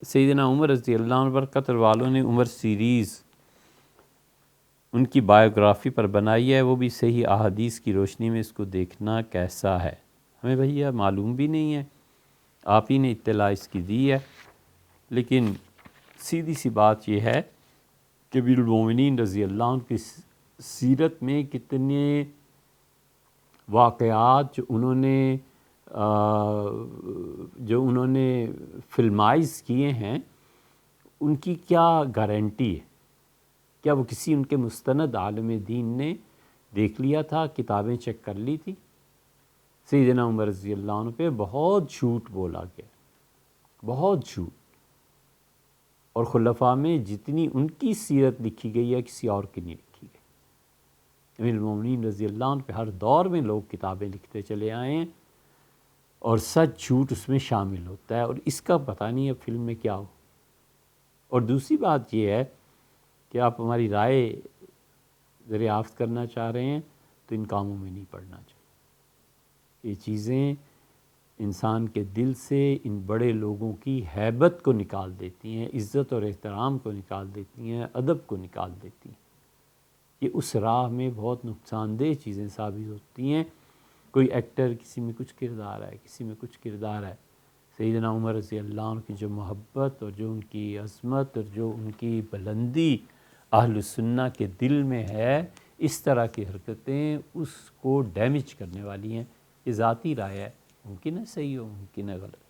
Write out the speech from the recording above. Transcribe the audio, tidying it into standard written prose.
سیدنا عمر رضی اللہ عنہ پر قطر والوں نے عمر سیریز ان کی بایوگرافی پر بنائی ہے، وہ بھی صحیح احادیث کی روشنی میں اس کو دیکھنا کیسا ہے؟ ہمیں بھیا معلوم بھی نہیں ہے، آپ ہی نے اطلاع اس کی دی ہے، لیکن سیدھی سی بات یہ ہے کہ امیر المومنین رضی اللہ عنہ کی سیرت میں کتنے واقعات جو انہوں نے فلمائز کیے ہیں، ان کی کیا گارنٹی ہے؟ کیا وہ کسی ان کے مستند عالم دین نے دیکھ لیا تھا، کتابیں چیک کر لی تھی؟ سیدنا عمر رضی اللہ عنہ پہ بہت جھوٹ بولا گیا، بہت جھوٹ، اور خلفاء میں جتنی ان کی سیرت لکھی گئی ہے کسی اور کی نہیں لکھی گئی۔ امیر المومنین رضی اللہ عنہ پہ ہر دور میں لوگ کتابیں لکھتے چلے آئے ہیں، اور سچ جھوٹ اس میں شامل ہوتا ہے، اور اس کا پتہ نہیں اب فلم میں کیا ہو۔ اور دوسری بات یہ ہے کہ آپ ہماری رائے دریافت کرنا چاہ رہے ہیں تو ان کاموں میں نہیں پڑنا چاہیے۔ یہ چیزیں انسان کے دل سے ان بڑے لوگوں کی ہیبت کو نکال دیتی ہیں، عزت اور احترام کو نکال دیتی ہیں، ادب کو نکال دیتی ہیں۔ یہ اس راہ میں بہت نقصان دہ چیزیں ثابت ہوتی ہیں۔ کوئی ایکٹر کسی میں کچھ کردار ہے، کسی میں کچھ کردار ہے، سیدنا عمر رضی اللہ عنہ کی جو محبت اور جو ان کی عظمت اور جو ان کی بلندی اہل سنہ کے دل میں ہے، اس طرح کی حرکتیں اس کو ڈیمیج کرنے والی ہیں۔ یہ ذاتی رائے ہے، ممکن ہے صحیح ہو، ممکن ہے غلط۔